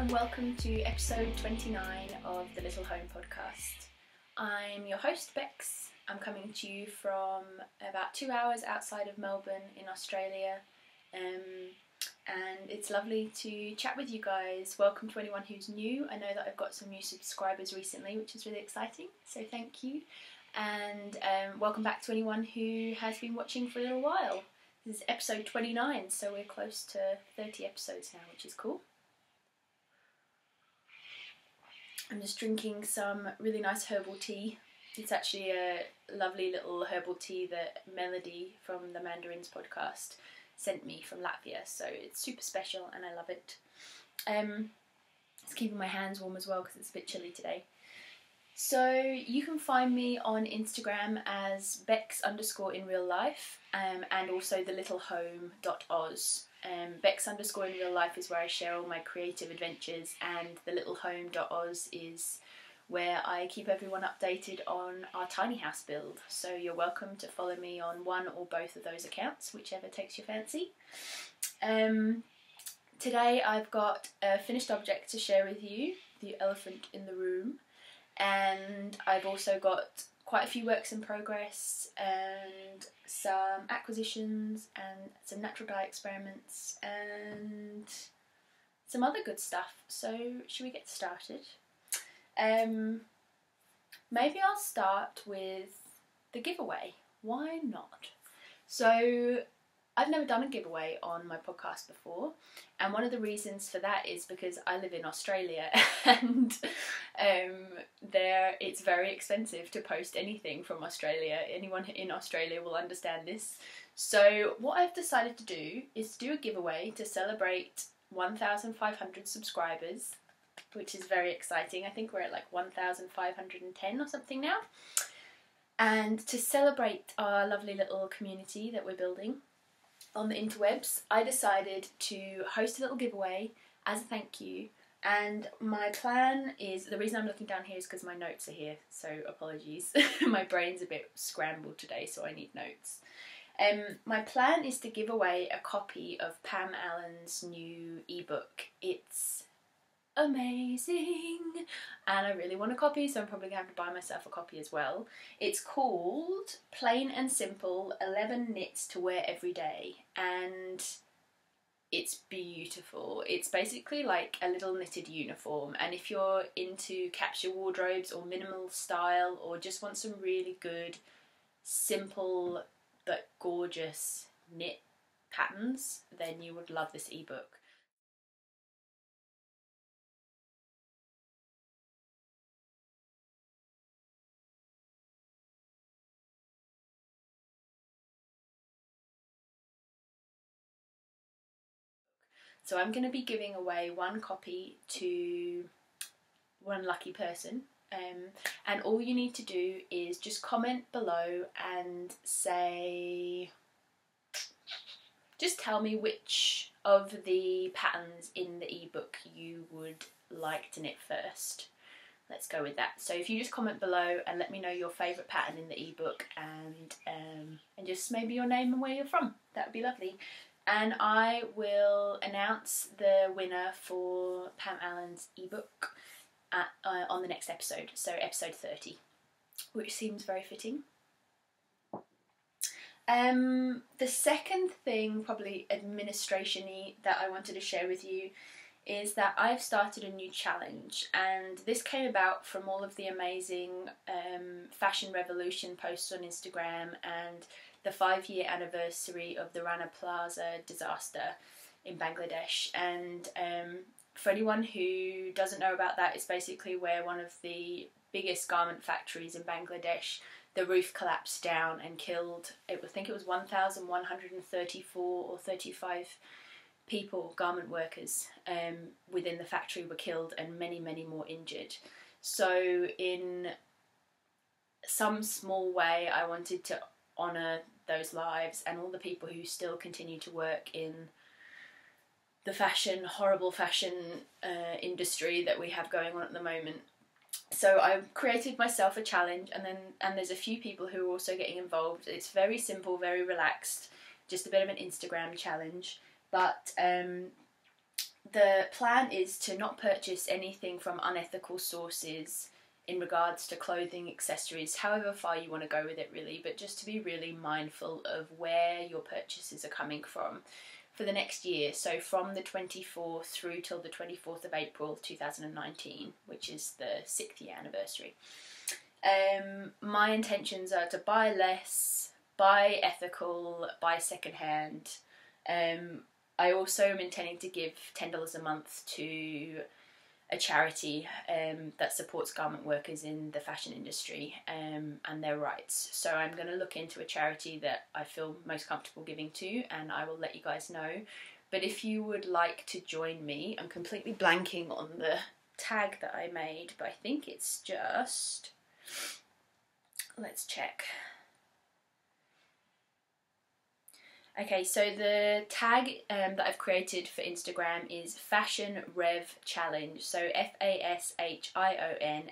and welcome to episode 29 of the Little Home podcast. I'm your host Bex. I'm coming to you from about 2 hours outside of Melbourne in Australia, and it's lovely to chat with you guys. Welcome to anyone who's new. I know that I've got some new subscribers recently, which is really exciting, so thank you. And welcome back to anyone who has been watching for a little while. This is episode 29, so we're close to 30 episodes now, which is cool. I'm just drinking some really nice herbal tea. It's actually a lovely little herbal tea that Melody from the Mandarins podcast sent me from Latvia, so it's super special and I love it. It's keeping my hands warm as well because it's a bit chilly today. So you can find me on Instagram as Bex_in_real_life and also thelittlehome.oz. Bex_in_real_life is where I share all my creative adventures, and thelittlehome.oz is where I keep everyone updated on our tiny house build. So you're welcome to follow me on one or both of those accounts, whichever takes your fancy. Today I've got a finished object to share with you, the elephant in the room, and I've also got quite a few works in progress and some acquisitions and some natural dye experiments and some other good stuff. So should we get started? Maybe I'll start with the giveaway. Why not? So I've never done a giveaway on my podcast before, and one of the reasons for that is because I live in Australia and it's very expensive to post anything from Australia. Anyone in Australia will understand this. So what I've decided to do is do a giveaway to celebrate 1,500 subscribers, which is very exciting. I think we're at like 1,510 or something now. And to celebrate our lovely little community that we're building on the interwebs, I decided to host a little giveaway as a thank you. And my plan is, the reason I'm looking down here is because my notes are here, so apologies. My brain's a bit scrambled today, so I need notes. My plan is to give away a copy of Pam Allen's new ebook. It's amazing and I really want a copy, so I'm probably gonna have to buy myself a copy as well. It's called Plain and Simple 11 Knits to Wear Every Day, and it's beautiful. It's basically like a little knitted uniform, and if you're into capsule wardrobes or minimal style or just want some really good simple but gorgeous knit patterns, then you would love this ebook. So I'm going to be giving away one copy to one lucky person, and all you need to do is just comment below and say, just tell me which of the patterns in the ebook you would like to knit first. Let's go with that. So if you just comment below and let me know your favourite pattern in the ebook and just maybe your name and where you're from, that would be lovely. And I will announce the winner for Pam Allen's ebook on the next episode, so episode 30, which seems very fitting. The second thing, probably administration-y, that I wanted to share with you is that I've started a new challenge, and this came about from all of the amazing Fashion Revolution posts on Instagram and the 5-year anniversary of the Rana Plaza disaster in Bangladesh. And for anyone who doesn't know about that, it's basically where one of the biggest garment factories in Bangladesh, the roof collapsed down and killed, I think it was 1,134 or 35 people, garment workers within the factory were killed, and many, many more injured. So in some small way, I wanted to honour those lives and all the people who still continue to work in the horrible fashion industry that we have going on at the moment. So I created myself a challenge, and there's a few people who are also getting involved. It's very simple, very relaxed, just a bit of an Instagram challenge. But the plan is to not purchase anything from unethical sources in regards to clothing, accessories, however far you want to go with it really, but just to be really mindful of where your purchases are coming from for the next year. So from the 24th through till the 24th of April 2019, which is the 6th year anniversary. My intentions are to buy less, buy ethical, buy secondhand. I also am intending to give $10 a month to a charity that supports garment workers in the fashion industry and their rights. So I'm going to look into a charity that I feel most comfortable giving to, and I will let you guys know. But if you would like to join me, I'm completely blanking on the tag that I made, but I think it's just... Let's check. Okay, so the tag that I've created for Instagram is Fashion Rev Challenge. So FashionRevChallenge, and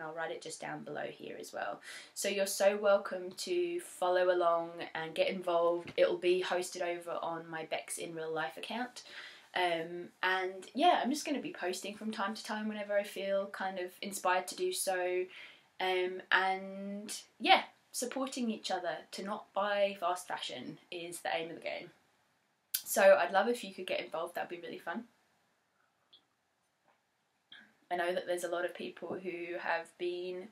I'll write it just down below here as well. So you're so welcome to follow along and get involved. It'll be hosted over on my Bex in Real Life account. And yeah, I'm just going to be posting from time to time whenever I feel kind of inspired to do so. And yeah, supporting each other to not buy fast fashion is the aim of the game. So I'd love if you could get involved. That'd be really fun. I know that there's a lot of people who have been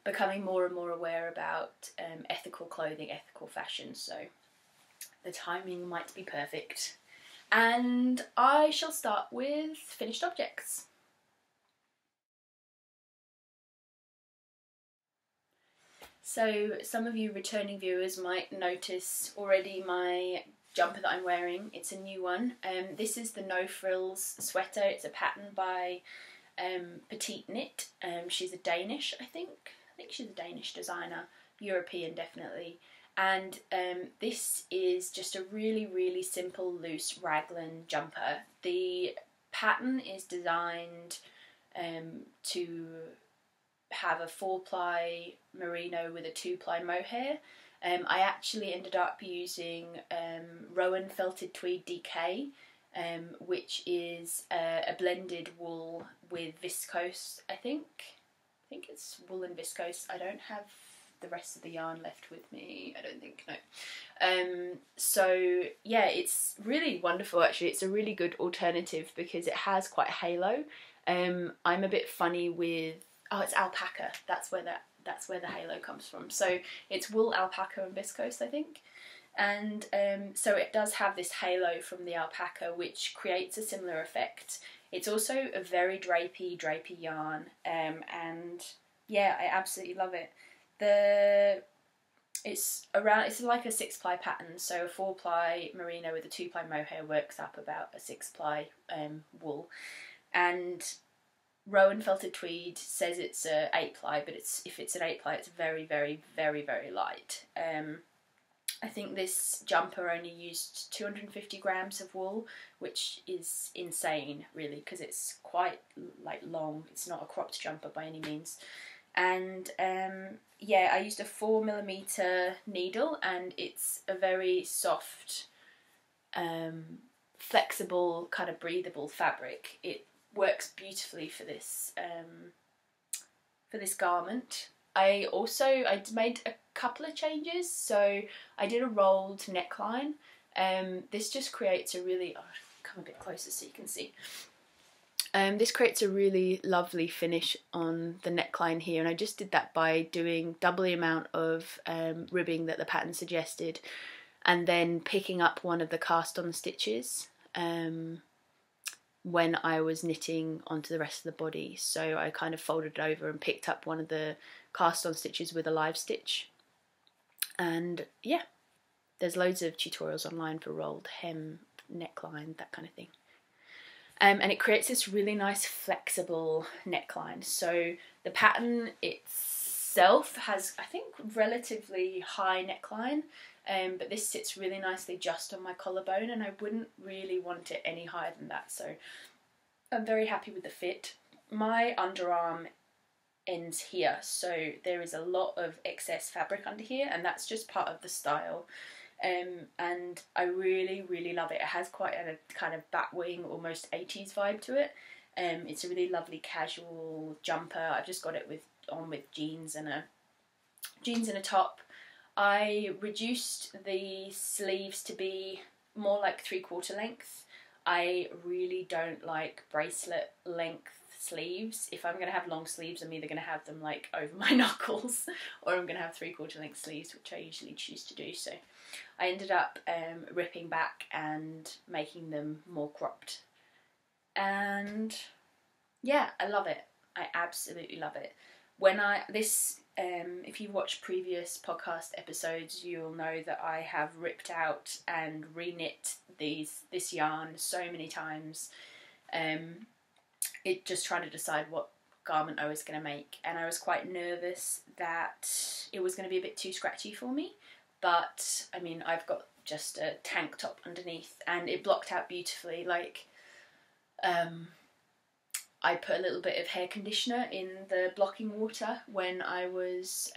becoming more and more aware about ethical clothing, ethical fashion, so the timing might be perfect. And I shall start with finished objects. So some of you returning viewers might notice already my jumper that I'm wearing. It's a new one. This is the No Frills sweater. It's a pattern by Petite Knit. She's a Danish, I think. I think she's a Danish designer. European, definitely. And this is just a really, really simple, loose raglan jumper. The pattern is designed to have a 4-ply merino with a 2-ply mohair. I actually ended up using Rowan Felted Tweed DK, which is a blended wool with viscose, I think. I think it's wool and viscose. I don't have the rest of the yarn left with me, I don't think, no. So yeah, it's really wonderful actually. It's a really good alternative because it has quite a halo. I'm a bit funny with, oh, it's alpaca, that's where the halo comes from. So it's wool, alpaca and viscose, I think. And so it does have this halo from the alpaca, which creates a similar effect. It's also a very drapey yarn, and yeah, I absolutely love it. It's like a 6-ply pattern, so a 4-ply merino with a 2-ply mohair works up about a 6-ply wool, and Rowan Felted Tweed says it's a 8-ply, but if it's an 8-ply, it's very, very, very, very light. I think this jumper only used 250 grams of wool, which is insane, really, because it's quite like long. It's not a cropped jumper by any means. And yeah, I used a 4mm needle, and it's a very soft, flexible, kind of breathable fabric. It works beautifully for this garment. I made a couple of changes. So I did a rolled neckline. This just creates a really, come a bit closer so you can see. This creates a really lovely finish on the neckline here, and I just did that by doing double the amount of ribbing that the pattern suggested, and then picking up one of the cast on stitches when I was knitting onto the rest of the body. So I kind of folded it over and picked up one of the cast on stitches with a live stitch. And yeah, there's loads of tutorials online for rolled hem, neckline, that kind of thing. And it creates this really nice flexible neckline. So the pattern itself has, I think, relatively high neckline, but this sits really nicely just on my collarbone, and I wouldn't really want it any higher than that. So I'm very happy with the fit. My underarm ends here, so there is a lot of excess fabric under here, and that's just part of the style. and I really, really love it. It has quite a kind of batwing, almost 80s vibe to it. It's a really lovely casual jumper. I've just got it on with jeans and a top. I reduced the sleeves to be more like 3/4 length. I really don't like bracelet length sleeves. If I'm going to have long sleeves, I'm either going to have them like over my knuckles, or I'm going to have 3/4 length sleeves, which I usually choose to do. So I ended up ripping back and making them more cropped. And yeah, I love it. I absolutely love it. If you've watched previous podcast episodes, you'll know that I have ripped out and reknit this yarn so many times. It just trying to decide what garment I was going to make, and I was quite nervous that it was going to be a bit too scratchy for me. But I mean, I've got just a tank top underneath, and it blocked out beautifully. Like, I put a little bit of hair conditioner in the blocking water when I was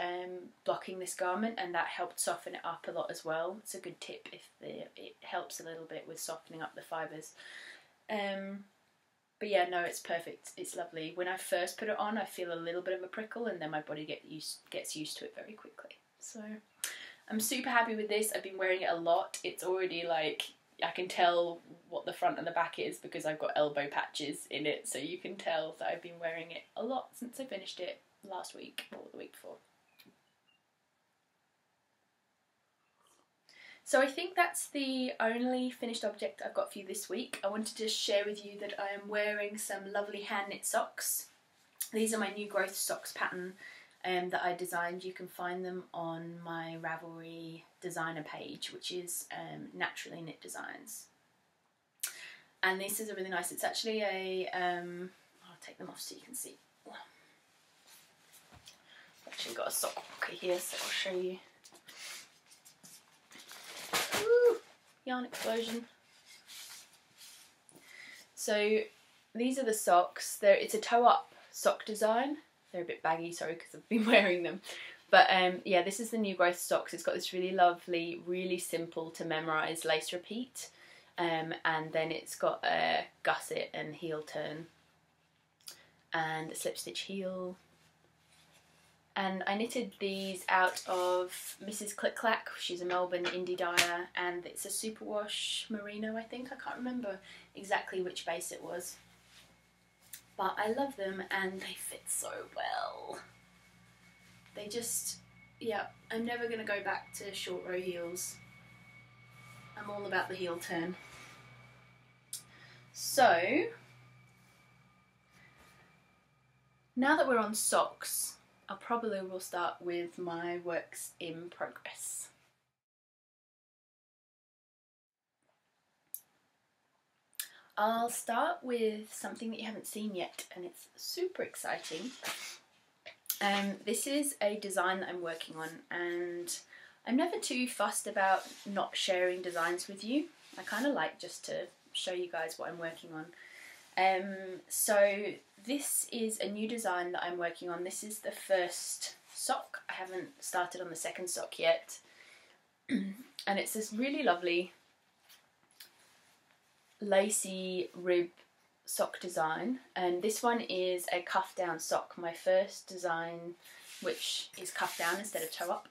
blocking this garment, and that helped soften it up a lot as well. It's a good tip if it helps a little bit with softening up the fibres. But yeah, no, it's perfect. It's lovely. When I first put it on, I feel a little bit of a prickle, and then my body gets used to it very quickly. So I'm super happy with this. I've been wearing it a lot. It's already like, I can tell what the front and the back is because I've got elbow patches in it, so you can tell that I've been wearing it a lot since I finished it last week or the week before. So I think that's the only finished object I've got for you this week. I wanted to share with you that I am wearing some lovely hand knit socks. These are my new growth socks pattern that I designed. You can find them on my Ravelry designer page, which is Naturally Knit Designs. And this is a really nice, it's actually I'll take them off so you can see. I've actually got a sock pocket here, so I'll show you. Woo! Yarn explosion. So these are the socks. It's a toe-up sock design. They're a bit baggy, sorry, because I've been wearing them. But yeah, this is the new growth socks. It's got this really lovely, really simple to memorise lace repeat. And then it's got a gusset and heel turn. And a slip stitch heel. And I knitted these out of Mrs. Click Clack. She's a Melbourne indie dyer, and it's a superwash merino, I think. I can't remember exactly which base it was. But I love them, and they fit so well. They just, yeah, I'm never going to go back to short row heels. I'm all about the heel turn. So, now that we're on socks, I probably will start with my works in progress. I'll start with something that you haven't seen yet, and it's super exciting. This is a design that I'm working on, and I'm never too fussed about not sharing designs with you. I kind of like just to show you guys what I'm working on. So this is a new design that I'm working on. This is the first sock. I haven't started on the second sock yet. And it's this really lovely lacy rib sock design. And this one is a cuff down sock. My first design, which is cuff down instead of toe up.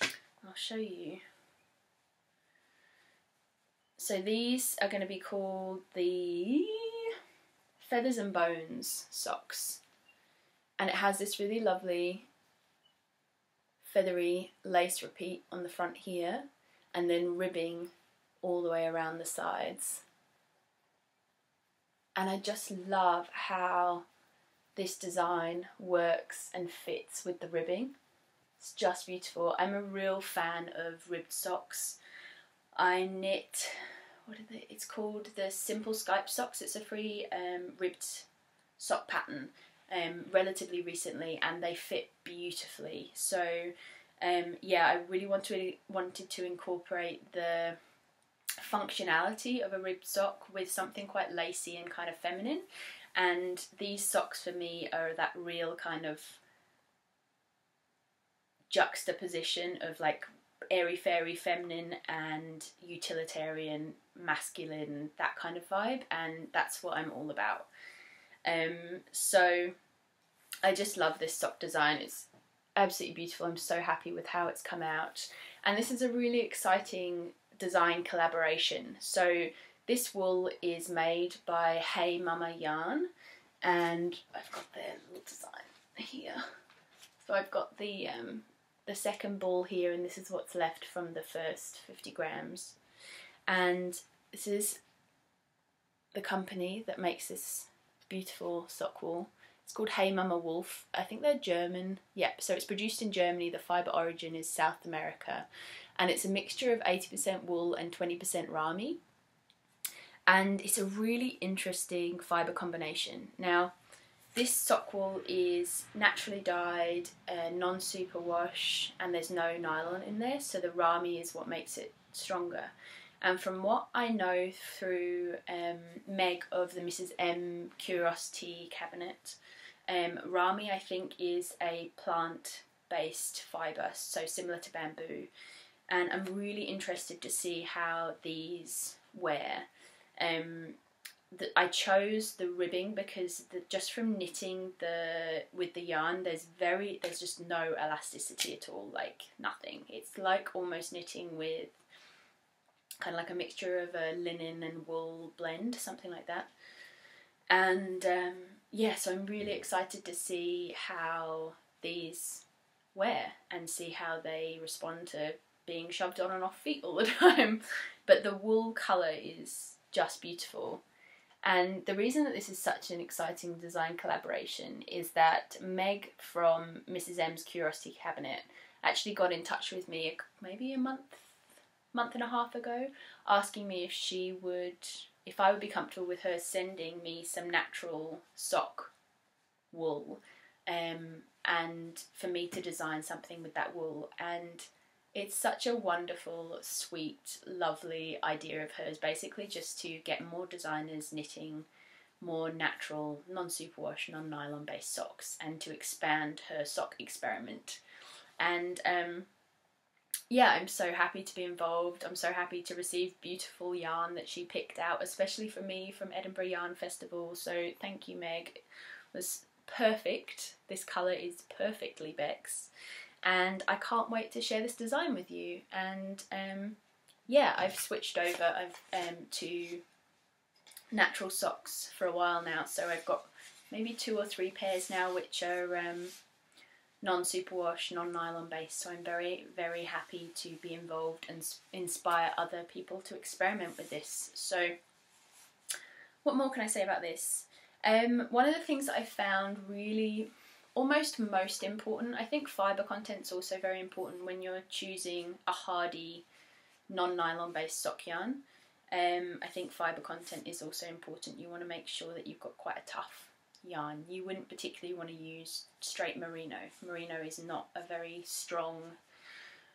I'll show you. So these are going to be called the Feathers and Bones socks, and it has this really lovely feathery lace repeat on the front here, and then ribbing all the way around the sides. And I just love how this design works and fits with the ribbing. It's just beautiful. I'm a real fan of ribbed socks. I knit, it's called the Simple Skype Socks. It's a free ribbed sock pattern relatively recently, and they fit beautifully. So yeah, I really wanted to incorporate the functionality of a ribbed sock with something quite lacy and kind of feminine. And these socks for me are that real kind of juxtaposition of like airy-fairy feminine and utilitarian masculine, that kind of vibe, and that's what I'm all about. So I just love this sock design. It's absolutely beautiful. I'm so happy with how it's come out, and this is a really exciting design collaboration. So this wool is made by Hey Mama Yarn, and I've got their little design here. So I've got the second ball here, and this is what's left from the first 50 grams. And this is the company that makes this beautiful sock wool. It's called Hey Mama Wolf. I think they're German. Yep, so it's produced in Germany. The fibre origin is South America. And it's a mixture of 80% wool and 20% rami. And it's a really interesting fibre combination. Now, this sock wool is naturally dyed, non-superwash, and there's no nylon in there, so the rami is what makes it stronger. And from what I know through Meg of the Mrs. M Curiosity Cabinet, rami I think is a plant-based fibre, so similar to bamboo. And I'm really interested to see how these wear. I chose the ribbing because just from knitting with the yarn, there's just no elasticity at all, like nothing. It's like almost knitting with kind of like a mixture of a linen and wool blend, something like that. And yeah, so I'm really excited to see how these wear and see how they respond to being shoved on and off feet all the time. But the wool colour is just beautiful. And the reason that this is such an exciting design collaboration is that Meg from Mrs. M's Curiosity Cabinet actually got in touch with me maybe a month and a half ago, asking me if I would be comfortable with her sending me some natural sock wool, and for me to design something with that wool. And it's such a wonderful, sweet, lovely idea of hers, basically just to get more designers knitting more natural, non-superwash, non-nylon based socks, and to expand her sock experiment. And yeah, I'm so happy to be involved. I'm so happy to receive beautiful yarn that she picked out, especially for me, from Edinburgh Yarn Festival. So thank you, Meg. It was perfect. This colour is perfectly Bex. And I can't wait to share this design with you. And yeah, I've switched over to natural socks for a while now. So I've got maybe 2 or 3 pairs now which are non-superwash, non-nylon based. So I'm very, very happy to be involved and inspire other people to experiment with this. So what more can I say about this? One of the things that I found really almost most important, I think fibre content's also very important when you're choosing a hardy non-nylon based sock yarn. I think fibre content is also important. You want to make sure that you've got quite a tough yarn. You wouldn't particularly want to use straight merino. Merino is not a very strong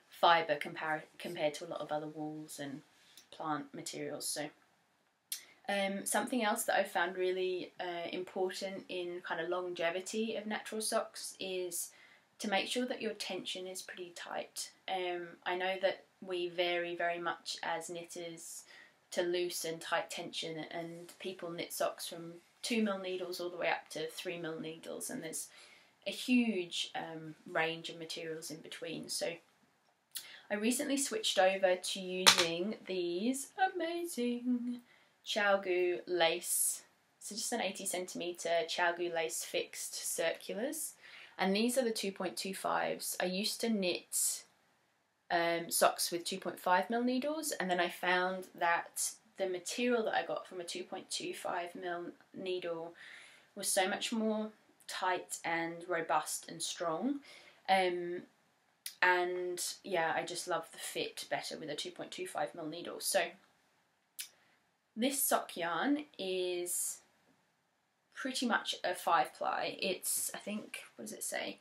fibre compared to a lot of other wools and plant materials. So something else that I've found really important in kind of longevity of natural socks is to make sure that your tension is pretty tight. I know that we vary very much as knitters to loose and tight tension, and people knit socks from 2mm needles all the way up to 3mm needles, and there's a huge range of materials in between. So I recently switched over to using these amazing Chalgu lace, so just an 80cm Chalgu lace fixed circulars, and these are the 2.25s. I used to knit socks with 2.5mm needles, and then I found that the material that I got from a 2.25mm needle was so much more tight and robust and strong, and yeah, I just love the fit better with a 2.25mm needle. So this sock yarn is pretty much a 5-ply. It's, I think, what does it say?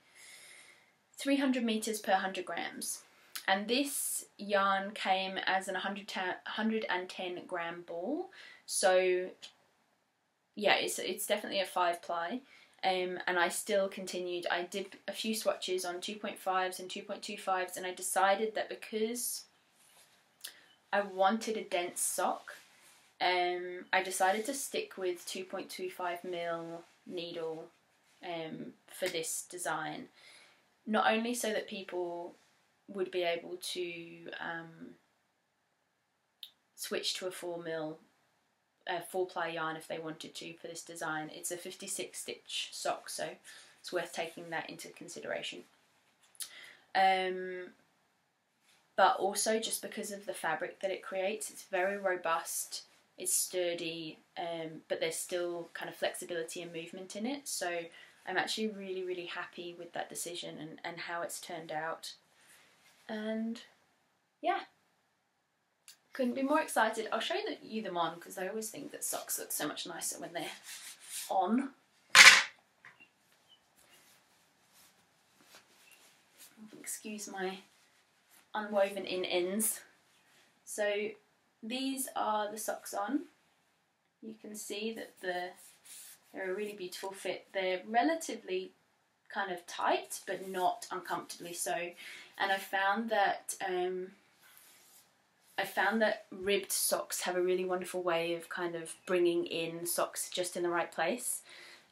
300 meters per 100 grams. And this yarn came as an 110 gram ball. So yeah, it's definitely a 5-ply. And I still continued. I did a few swatches on 2.5s and 2.25s, and I decided that because I wanted a dense sock, I decided to stick with 2.25mm needle for this design. Not only so that people would be able to switch to a 4-ply yarn if they wanted to for this design. It's a 56 stitch sock, so it's worth taking that into consideration. But also just because of the fabric that it creates, it's very robust, it's sturdy, but there's still kind of flexibility and movement in it. So I'm actually really, really happy with that decision and how it's turned out. And yeah, couldn't be more excited. I'll show you them on, because I always think that socks look so much nicer when they're on. Excuse my unwoven in ends. So these are the socks on. You can see that they're a really beautiful fit. They're relatively kind of tight, but not uncomfortably so. And I found that ribbed socks have a really wonderful way of kind of bringing in socks just in the right place.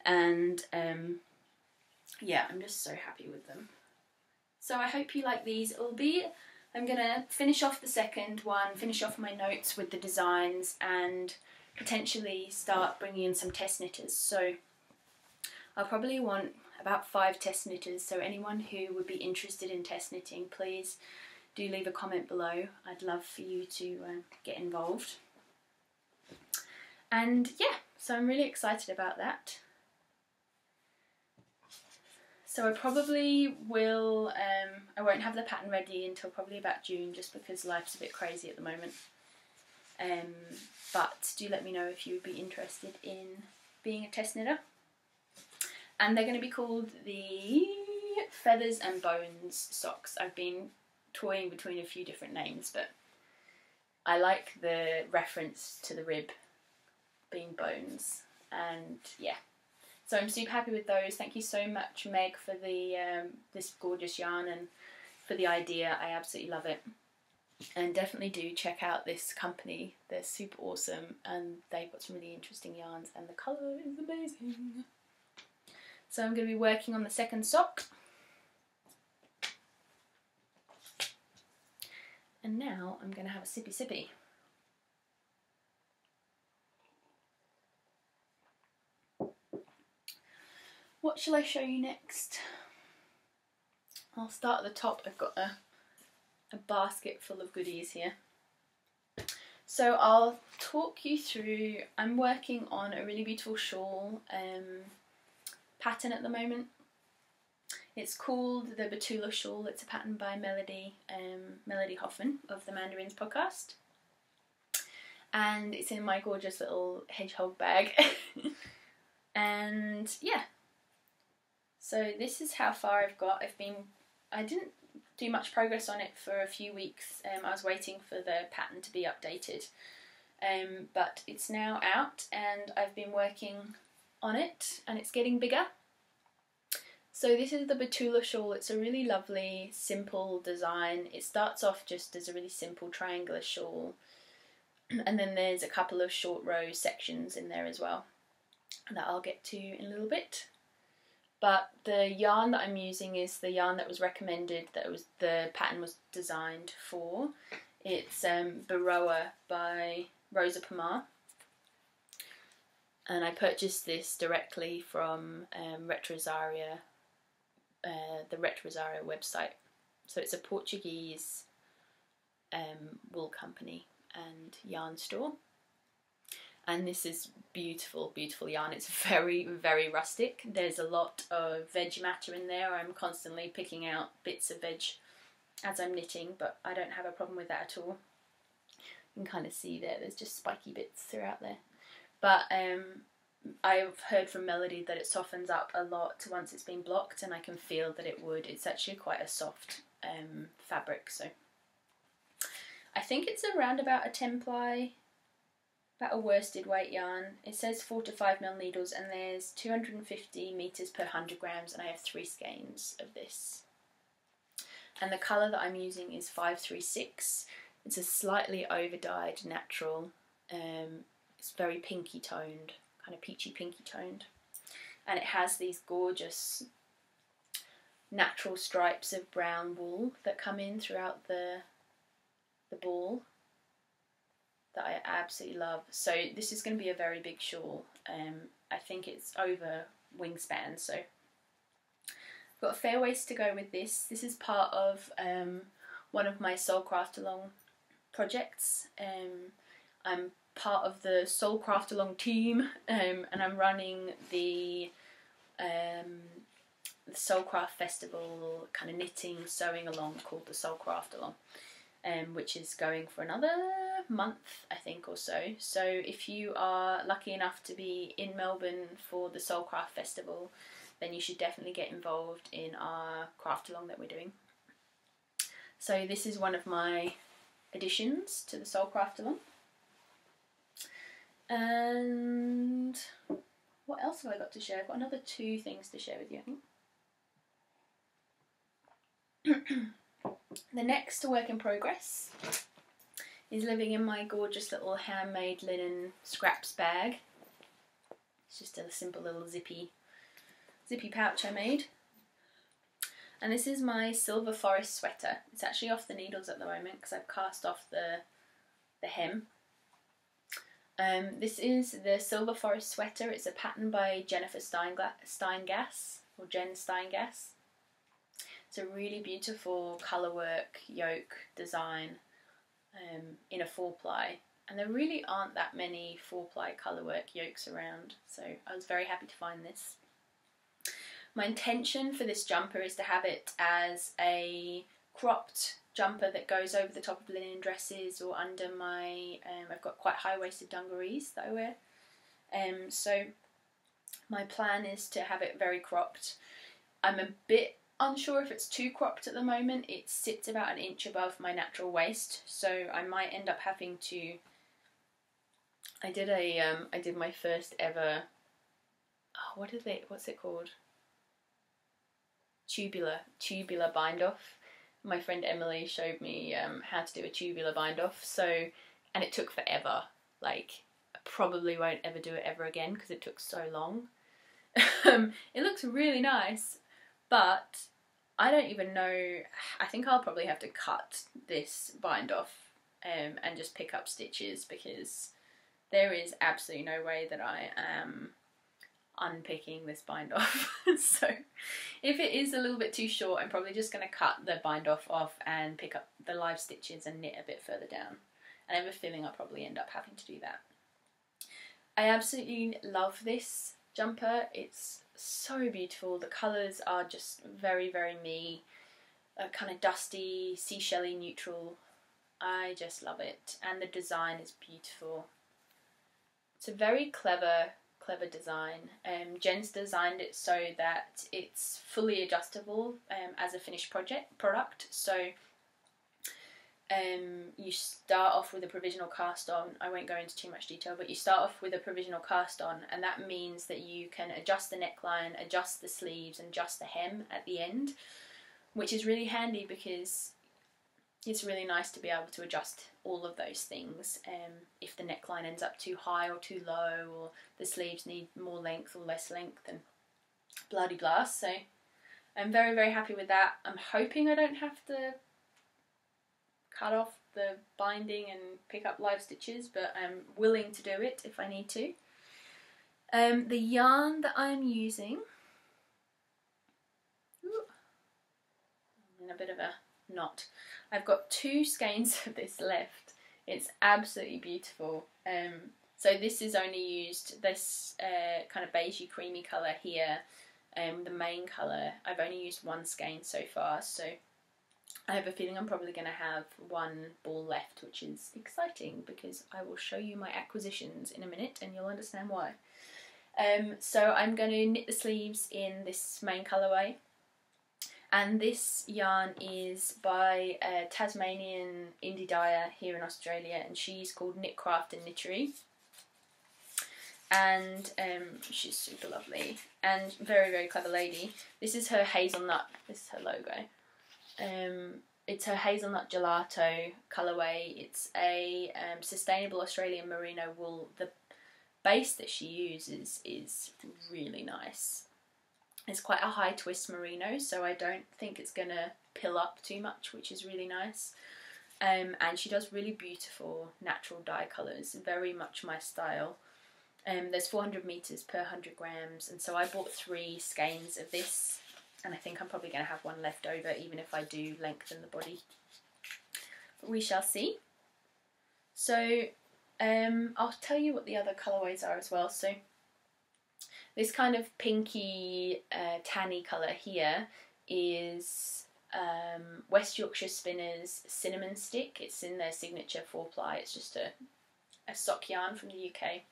And yeah, I'm just so happy with them. So I hope you like these. I'm going to finish off the second one, finish off my notes with the designs, and potentially start bringing in some test knitters. So I'll probably want about 5 test knitters, so anyone who would be interested in test knitting, please do leave a comment below. I'd love for you to get involved. And yeah, so I'm really excited about that. So I probably will, I won't have the pattern ready until probably about June, just because life's a bit crazy at the moment. But do let me know if you would be interested in being a test knitter. And they're going to be called the Feathers and Bones socks. I've been toying between a few different names, but I like the reference to the rib being bones. And yeah, so I'm super happy with those. Thank you so much, Meg, for the this gorgeous yarn and for the idea. I absolutely love it. And definitely do check out this company. They're super awesome, and they've got some really interesting yarns, and the colour is amazing. So I'm going to be working on the second sock. And now I'm going to have a sippy sippy. What shall I show you next? I'll start at the top. I've got a basket full of goodies here. So I'll talk you through, I'm working on a really beautiful shawl pattern at the moment. It's called the Batula Shawl. It's a pattern by Melody Hoffman of the Mandarins podcast. And it's in my gorgeous little hedgehog bag. And yeah. So this is how far I've got. I didn't do much progress on it for a few weeks. I was waiting for the pattern to be updated. But it's now out, and I've been working on it, and it's getting bigger. So this is the Batula Shawl. It's a really lovely, simple design. It starts off just as a really simple triangular shawl, and then there's a couple of short row sections in there as well that I'll get to in a little bit. But the yarn that I'm using is the yarn that was recommended, the pattern was designed for. It's Baroa by Rosa Pomar. And I purchased this directly from Retrosaria, the Retrosaria website. So it's a Portuguese wool company and yarn store. And this is beautiful, beautiful yarn. It's very, very rustic. There's a lot of veg matter in there. I'm constantly picking out bits of veg as I'm knitting, but I don't have a problem with that at all. You can kind of see there's just spiky bits throughout there. But I've heard from Melody that it softens up a lot once it's been blocked, and I can feel that it would. It's actually quite a soft fabric, so I think it's around about a 10-ply about a worsted weight yarn. It says 4 to 5 mil needles, and there's 250 meters per 100 grams, and I have 3 skeins of this. And the colour that I'm using is 536. It's a slightly over-dyed natural. It's very pinky toned, kind of peachy pinky toned, and it has these gorgeous natural stripes of brown wool that come in throughout the ball that I absolutely love. So this is going to be a very big shawl. I think it's over wingspan, so I've got a fair waist to go with this. This is part of one of my Soul Craft Along projects. I'm part of the Soul Craft Along team, and I'm running the Soul Craft Festival kind of knitting, sewing along called the Soul Craft Along, which is going for another month, I think, or so. So if you are lucky enough to be in Melbourne for the Soul Craft Festival, then you should definitely get involved in our craft along that we're doing. So this is one of my additions to the Soul Craft Along. And what else have I got to share? I've got another 2 things to share with you, I think. The next work in progress is living in my gorgeous little handmade linen scraps bag. It's just a simple little zippy pouch I made. And this is my Silver Forest sweater. It's actually off the needles at the moment because I've cast off the hem. This is the Silver Forest sweater. It's a pattern by Jennifer Steingass, or Jen Steingass. It's a really beautiful colourwork yoke design in a 4-ply, and there really aren't that many 4-ply colourwork yokes around, so I was very happy to find this. My intention for this jumper is to have it as a cropped jumper that goes over the top of linen dresses or under my, I've got quite high-waisted dungarees that I wear. So my plan is to have it very cropped. I'm a bit unsure if it's too cropped at the moment. It sits about an inch above my natural waist, so I might end up having to. I did my first ever. Oh, what's it called? Tubular bind off. My friend Emily showed me how to do a tubular bind off. So, and it took forever. Like, I probably won't ever do it ever again because it took so long. It looks really nice, but I don't even know. I think I'll probably have to cut this bind off and just pick up stitches, because there is absolutely no way that I am unpicking this bind off. So if it is a little bit too short, I'm probably just going to cut the bind off and pick up the live stitches and knit a bit further down. And I have a feeling I'll probably end up having to do that. I absolutely love this jumper. It's so beautiful. The colours are just very, very me. A kind of dusty, seashelly neutral. I just love it. And the design is beautiful. It's a very clever design. Jen's designed it so that it's fully adjustable as a finished product. So you start off with a provisional cast on. I won't go into too much detail, but you start off with a provisional cast on, and that means that you can adjust the neckline, adjust the sleeves, and adjust the hem at the end, which is really handy because it's really nice to be able to adjust all of those things if the neckline ends up too high or too low, or the sleeves need more length or less length, and blah-de-blah. So I'm very, very happy with that. I'm hoping I don't have to cut off the binding and pick up live stitches, but I'm willing to do it if I need to. The yarn that I'm using, I'm in a bit of a knot. I've got 2 skeins of this left. It's absolutely beautiful. So this is only used, this kind of beigey creamy colour here, the main colour. I've only used 1 skein so far, so I have a feeling I'm probably going to have 1 ball left, which is exciting because I will show you my acquisitions in a minute and you'll understand why. So I'm going to knit the sleeves in this main colourway. And this yarn is by a Tasmanian indie dyer here in Australia, and she's called Knit Craft and Knittery. and she's super lovely and very, very clever lady. This is her hazelnut, this is her logo. It's her hazelnut gelato colourway. It's a sustainable Australian merino wool. The base that she uses is really nice. It's quite a high twist merino, so I don't think it's going to pill up too much, which is really nice. And she does really beautiful natural dye colours, very much my style. There's 400 metres per 100 grams, and so I bought 3 skeins of this, and I think I'm probably going to have one left over even if I do lengthen the body. But we shall see. So I'll tell you what the other colourways are as well. So this kind of pinky tanny colour here is West Yorkshire Spinners Cinnamon Stick. It's in their signature 4-ply. It's just a sock yarn from the UK.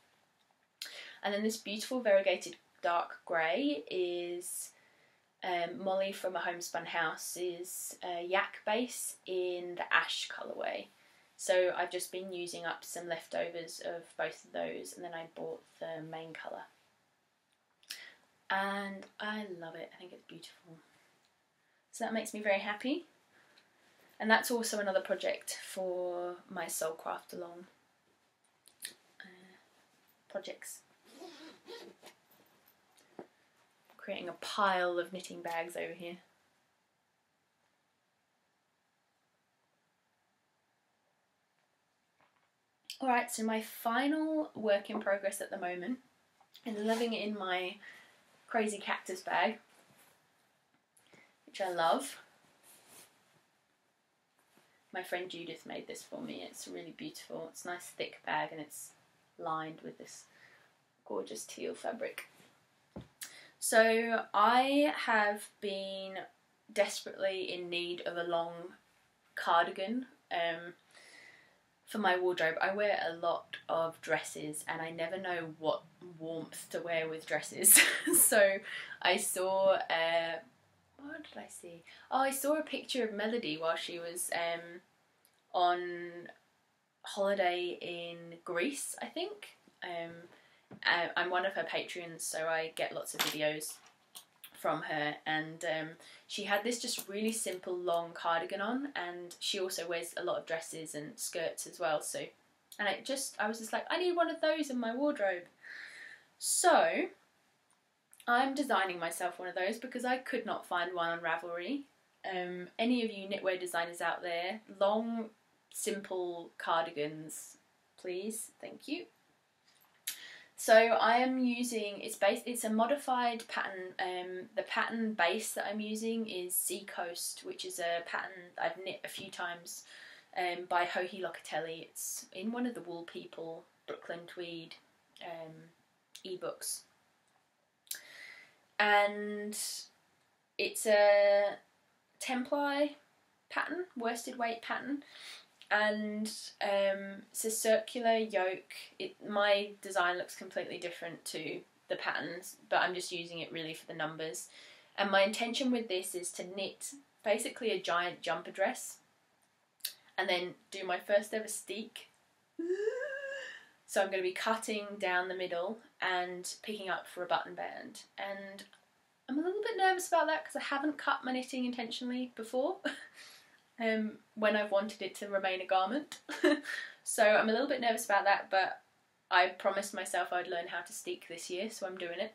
And then this beautiful variegated dark grey is Molly from A Homespun House's yak base in the ash colourway. So I've just been using up some leftovers of both of those, and then I bought the main colour. And I love it. I think it's beautiful. So that makes me very happy. And that's also another project for my Soul Craft Along projects. Creating a pile of knitting bags over here. Alright, so my final work in progress at the moment is living in my crazy cactus bag, which I love. My friend Judith made this for me. It's really beautiful. It's a nice thick bag and it's lined with this gorgeous teal fabric. So I have been desperately in need of a long cardigan for my wardrobe. I wear a lot of dresses and I never know what warmth to wear with dresses. So I saw, what did I see? Oh, I saw a picture of Melody while she was on holiday in Greece, I think. I'm one of her patrons, so I get lots of videos from her, and she had this just really simple long cardigan on, and she also wears a lot of dresses and skirts as well, so, and I was just like, I need one of those in my wardrobe. So I'm designing myself one of those because I could not find one on Ravelry. Any of you knitwear designers out there, long simple cardigans, please, thank you. So I am using, it's a modified pattern. The pattern base that I'm using is Sea Coast, which is a pattern I've knit a few times by Joji Locatelli. It's in one of the Wool People Brooklyn Tweed ebooks. And it's a 10-ply pattern, worsted weight pattern. And it's a circular yoke. My design looks completely different to the patterns, but I'm just using it really for the numbers. And my intention with this is to knit basically a giant jumper dress and then do my first ever steek. So I'm going to be cutting down the middle and picking up for a button band. And I'm a little bit nervous about that because I haven't cut my knitting intentionally before. When I've wanted it to remain a garment. So I'm a little bit nervous about that, but I promised myself I'd learn how to steek this year, so I'm doing it.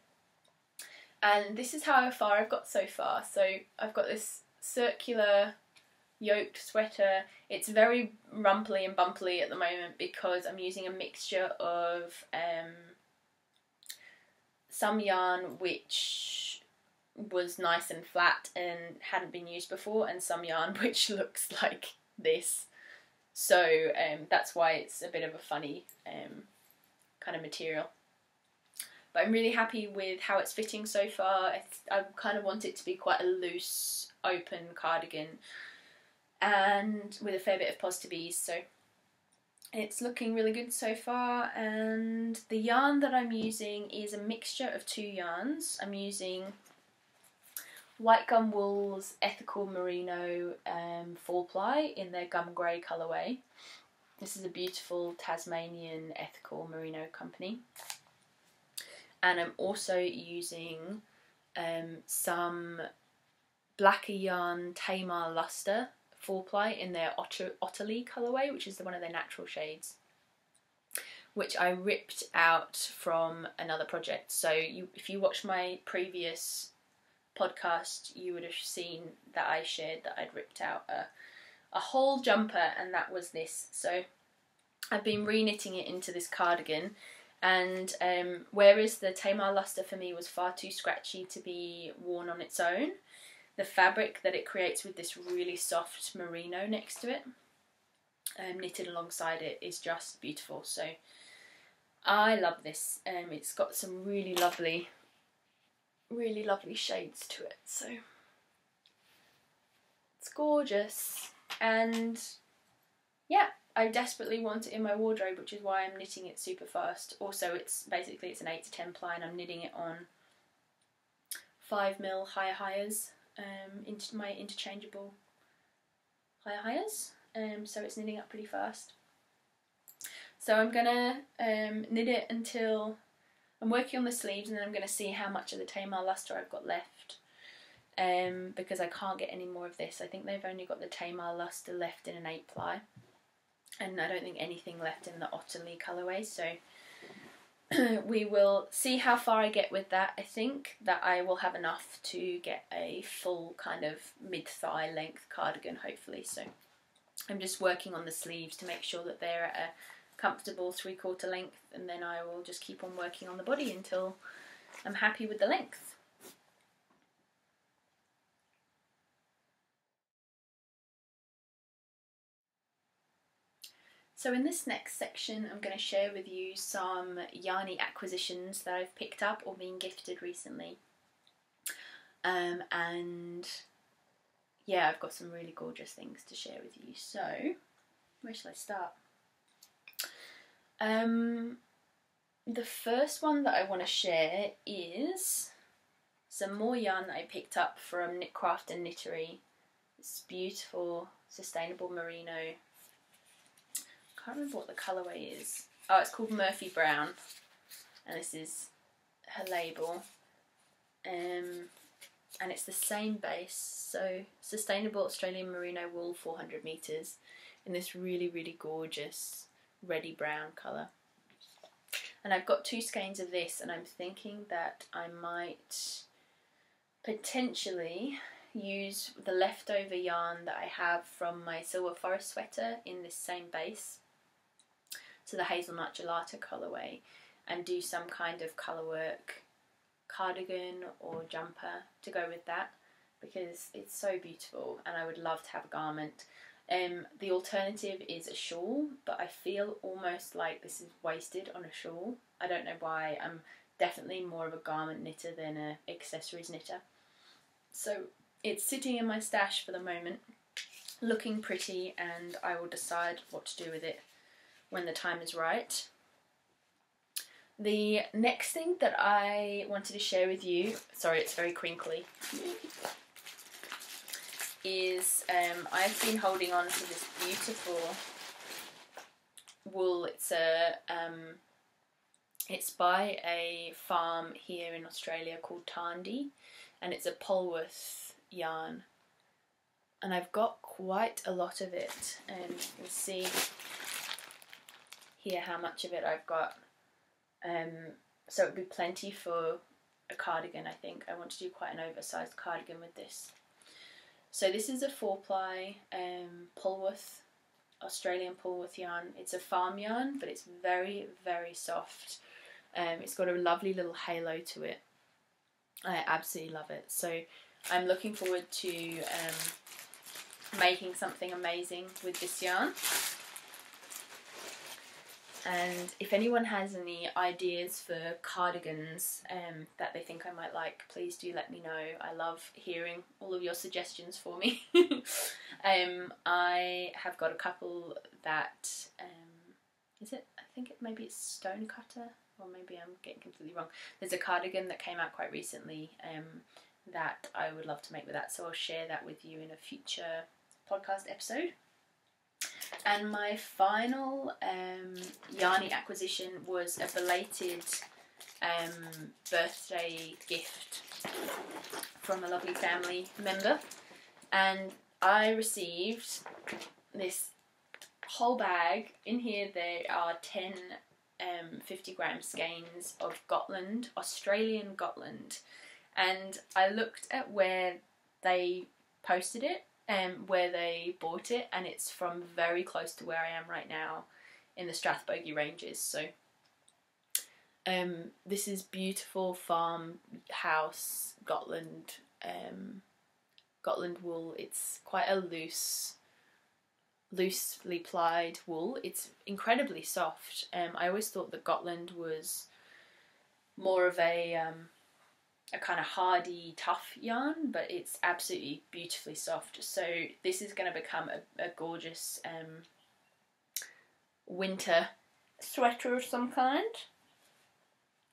And this is how far I've got so far. So I've got this circular yoked sweater. It's very rumply and bumpily at the moment because I'm using a mixture of some yarn which was nice and flat and hadn't been used before, and some yarn which looks like this. So that's why it's a bit of a funny kind of material. But I'm really happy with how it's fitting so far. I kind of want it to be quite a loose, open cardigan and with a fair bit of positive ease. So it's looking really good so far. And the yarn that I'm using is a mixture of 2 yarns. I'm using White Gum Wool's Ethical Merino 4-ply in their Gum Grey colourway. This is a beautiful Tasmanian ethical merino company. and I'm also using some blacker yarn Tamar Luster 4-ply in their Otterly colourway, which is one of their natural shades, which I ripped out from another project. So if you watched my previous podcast, you would have seen that I shared that I'd ripped out a whole jumper, and that was this. So I've been re-knitting it into this cardigan, and whereas the Tamar Luster for me was far too scratchy to be worn on its own, the fabric that it creates with this really soft merino next to it, knitted alongside it, is just beautiful. So I love this. It's got some really lovely shades to it, so it's gorgeous. And yeah, I desperately want it in my wardrobe, which is why I'm knitting it super fast. Also, it's an 8 to 10 ply, and I'm knitting it on 5mm hires, into my interchangeable hires. So it's knitting up pretty fast. So I'm gonna knit it until I'm working on the sleeves, and then I'm gonna see how much of the Tamar Luster I've got left. Because I can't get any more of this. I think they've only got the Tamar Luster left in an 8-ply, and I don't think anything left in the Otterly colourway, so we will see how far I get with that. I think that I will have enough to get a full kind of mid-thigh length cardigan, hopefully. So I'm just working on the sleeves to make sure that they're at a comfortable 3/4 length, and then I will just keep on working on the body until I'm happy with the length. So in this next section, I'm going to share with you some yarny acquisitions that I've picked up or been gifted recently. And yeah, I've got some really gorgeous things to share with you. So, where shall I start? The first one that I want to share is some more yarn that I picked up from Knit Craft and Knittery. This beautiful sustainable merino. Can't remember what the colourway is. Oh, it's called Murphy Brown, and this is her label. And it's the same base, so sustainable Australian merino wool, 400 metres, in this really gorgeous reddy brown colour. And I've got 2 skeins of this, and I'm thinking that I might potentially use the leftover yarn that I have from my Silver Forest sweater in this same base, so the hazelnut gelato colourway, and do some kind of colourwork cardigan or jumper to go with that, because it's so beautiful and I would love to have a garment. The alternative is a shawl, but I feel almost like this is wasted on a shawl. I don't know why. I'm definitely more of a garment knitter than an accessories knitter. So it's sitting in my stash for the moment, looking pretty, and I will decide what to do with it when the time is right. The next thing that I wanted to share with you, sorry it's very crinkly, is I've been holding on to this beautiful wool. It's by a farm here in Australia called Tandy, and it's a Polworth yarn, and I've got quite a lot of it, and you'll see here how much of it I've got. So it would be plenty for a cardigan, I think. I want to do quite an oversized cardigan with this. So this is a 4-ply Polworth, Australian Polworth yarn. It's a farm yarn, but it's very soft. It's got a lovely little halo to it. I absolutely love it. So I'm looking forward to making something amazing with this yarn. And if anyone has any ideas for cardigans that they think I might like, please do let me know. I love hearing all of your suggestions for me. I have got a couple that, maybe it's Stonecutter, or maybe I'm getting completely wrong. There's a cardigan that came out quite recently that I would love to make with that, so I'll share that with you in a future podcast episode. And my final yarny acquisition was a belated birthday gift from a lovely family member, and I received this whole bag. In here there are 10 50-gram skeins of Gotland, Australian Gotland, and I looked at where they posted it and where they bought it, and it's from very close to where I am right now in the Strathbogie Ranges. So this is beautiful farmhouse Gotland Gotland wool. It's quite a loosely plied wool. It's incredibly soft. I always thought that Gotland was more of a kind of hardy, tough yarn, but it's absolutely beautifully soft. So this is going to become a gorgeous winter sweater of some kind.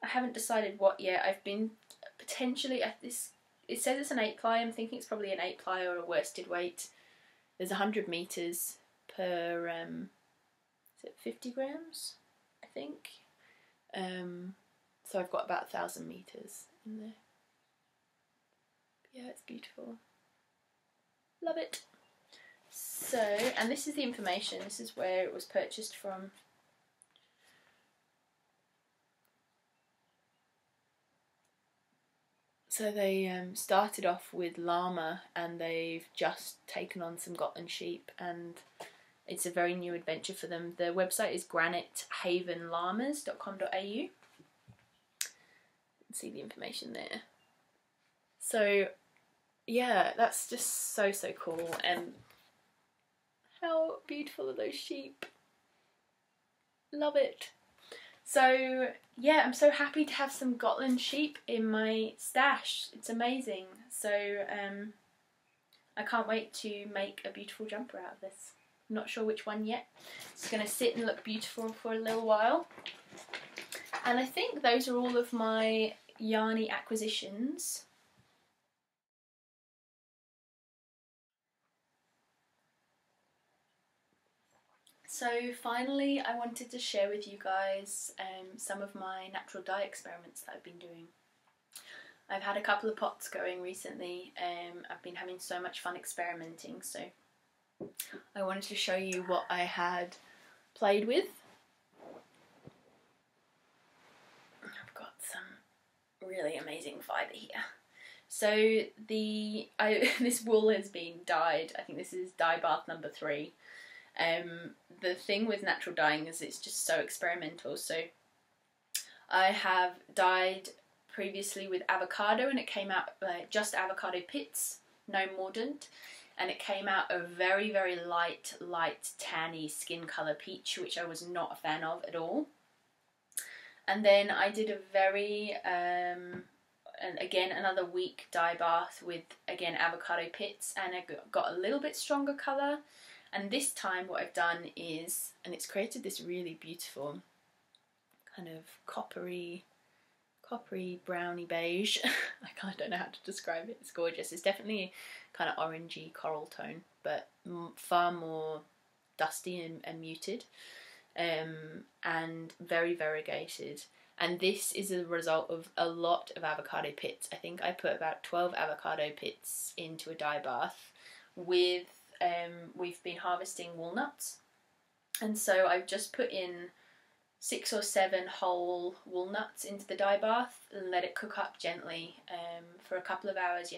I haven't decided what yet. I've been potentially at this. It says it's an 8-ply. I'm thinking it's probably an 8-ply or a worsted weight. There's 100 meters per. Is it 50 grams? I think. So I've got about 1,000 meters in there. Yeah, it's beautiful. Love it. So, and this is the information. This is where it was purchased from. So they started off with llama, and they've just taken on some Gotland sheep, and it's a very new adventure for them. The website is granitehavenllamas.com.au. See the information there. So yeah, that's just so cool, and how beautiful are those sheep. Love it. So yeah, I'm so happy to have some Gotland sheep in my stash. It's amazing. So I can't wait to make a beautiful jumper out of this. I'm not sure which one yet. It's going to sit and look beautiful for a little while. And I think those are all of my yarny acquisitions. So finally, I wanted to share with you guys some of my natural dye experiments that I've been doing. I've had a couple of pots going recently. I've been having so much fun experimenting, so I wanted to show you what I had played with. I've got some really amazing fibre here. So this wool has been dyed. I think this is dye bath number 3. The thing with natural dyeing is it's just so experimental. So I have dyed previously with avocado, and it came out just avocado pits, no mordant, and it came out a very light tanny skin colour peach, which I was not a fan of at all. And then I did a very and again another week dye bath with again avocado pits, and I got a little bit stronger colour. And this time what I've done is, and it's created this really beautiful kind of coppery browny beige. I kind of don't know how to describe it. It's gorgeous. It's definitely kind of orangey coral tone, but far more dusty and muted, and very variegated. And this is a result of a lot of avocado pits. I think I put about 12 avocado pits into a dye bath with we've been harvesting walnuts, and so I've just put in 6 or 7 whole walnuts into the dye bath and let it cook up gently for a couple of hours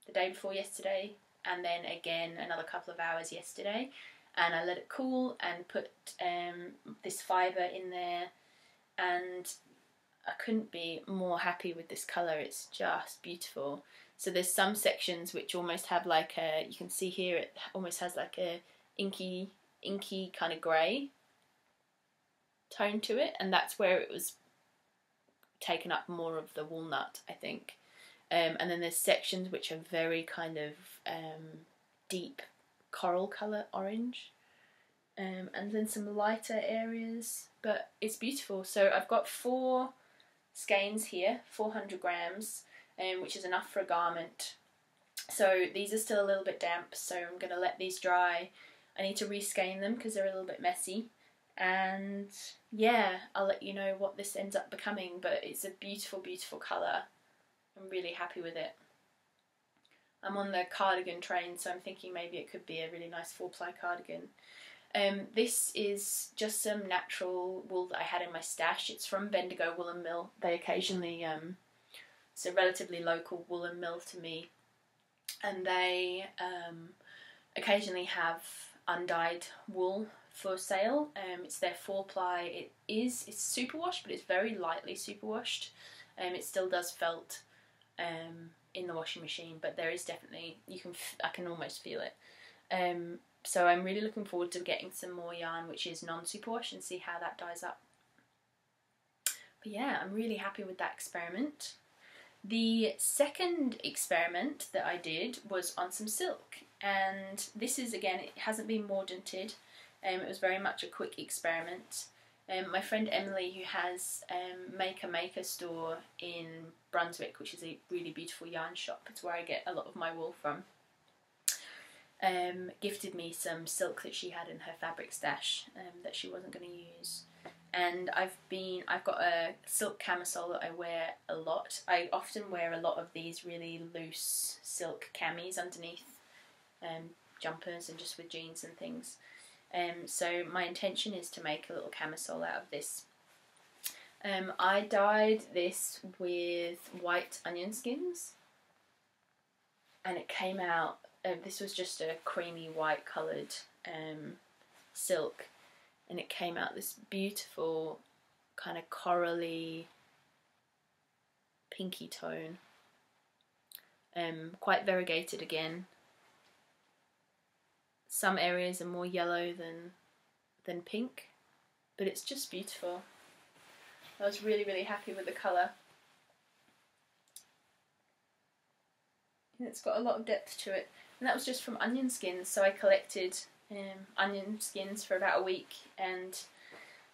the day before yesterday, and then again another couple of hours yesterday, and I let it cool and put this fibre in there, and I couldn't be more happy with this colour. It's just beautiful. So there's some sections which almost have like a, you can see here it almost has like a inky kind of grey tone to it, and that's where it was taken up more of the walnut, I think. And then there's sections which are very kind of deep coral colour orange, and then some lighter areas, but it's beautiful. So I've got 4 skeins here, 400 grams, which is enough for a garment. So these are still a little bit damp, so I'm going to let these dry. I need to reskein them because they're a little bit messy, and yeah, I'll let you know what this ends up becoming, but it's a beautiful, beautiful colour. I'm really happy with it. I'm on the cardigan train, so I'm thinking maybe it could be a really nice 4-ply cardigan. This is just some natural wool that I had in my stash. It's from Bendigo Woolen Mill. They occasionally, it's a relatively local woolen mill to me, and they occasionally have undyed wool for sale. It's their 4-ply. It's superwashed, but it's very lightly superwashed. It still does felt in the washing machine, but there is definitely, I can almost feel it. So I'm really looking forward to getting some more yarn which is non-superwash and see how that dyes up. But yeah, I'm really happy with that experiment. The second experiment that I did was on some silk, and this is, again, it hasn't been mordanted. It was very much a quick experiment. My friend Emily, who has Make a Maker store in Brunswick, which is a really beautiful yarn shop, it's where I get a lot of my wool from, gifted me some silk that she had in her fabric stash that she wasn't going to use. And I've got a silk camisole that I wear a lot. I often wear a lot of these really loose silk camis underneath jumpers and just with jeans and things. So my intention is to make a little camisole out of this. I dyed this with white onion skins, and it came out, this was just a creamy white coloured silk, and it came out this beautiful kind of corally pinky tone, quite variegated again. Some areas are more yellow than pink, but it's just beautiful. I was really, really happy with the colour. And it's got a lot of depth to it. And that was just from onion skins, so I collected onion skins for about a week and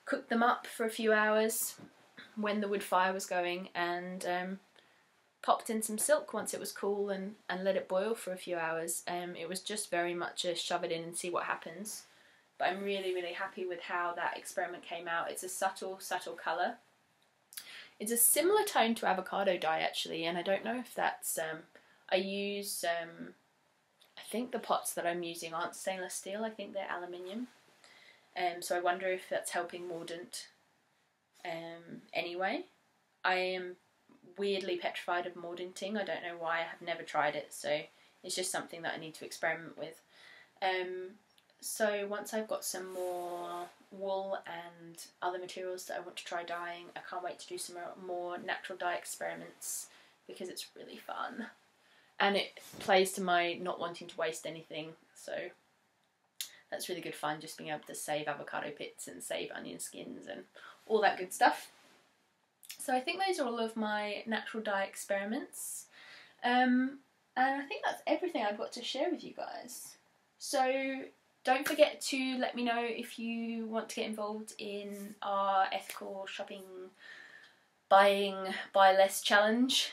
cooked them up for a few hours when the wood fire was going, and popped in some silk once it was cool and let it boil for a few hours. It was just very much a shove it in and see what happens. But I'm really, really happy with how that experiment came out. It's a subtle, subtle colour. It's a similar tone to avocado dye actually, and I don't know if that's, I use, I think the pots that I'm using aren't stainless steel, I think they're aluminium. So I wonder if that's helping mordant anyway. I am weirdly petrified of mordanting. I don't know why, I have never tried it, so it's just something that I need to experiment with. So once I've got some more wool and other materials that I want to try dyeing, I can't wait to do some more natural dye experiments because it's really fun. And it plays to my not wanting to waste anything, so that's really good fun, just being able to save avocado pits and save onion skins and all that good stuff. So I think those are all of my natural dye experiments. And I think that's everything I've got to share with you guys. So don't forget to let me know if you want to get involved in our ethical shopping, buy less challenge.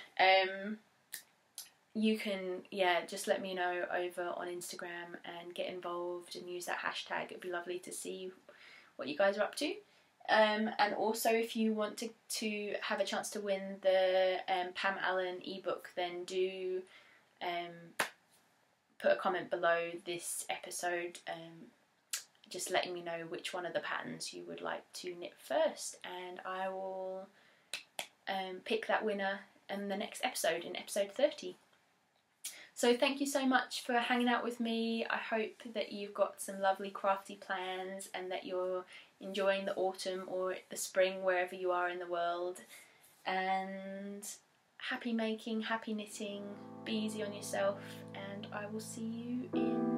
You can, just let me know over on Instagram and get involved and use that hashtag. It'd be lovely to see what you guys are up to. And also, if you want to have a chance to win the Pam Allen ebook, then do put a comment below this episode just letting me know which one of the patterns you would like to knit first, and I will pick that winner in the next episode, in episode 30. So thank you so much for hanging out with me. I hope that you've got some lovely crafty plans and that you're enjoying the autumn or the spring wherever you are in the world. And happy making, happy knitting, be easy on yourself, and I will see you in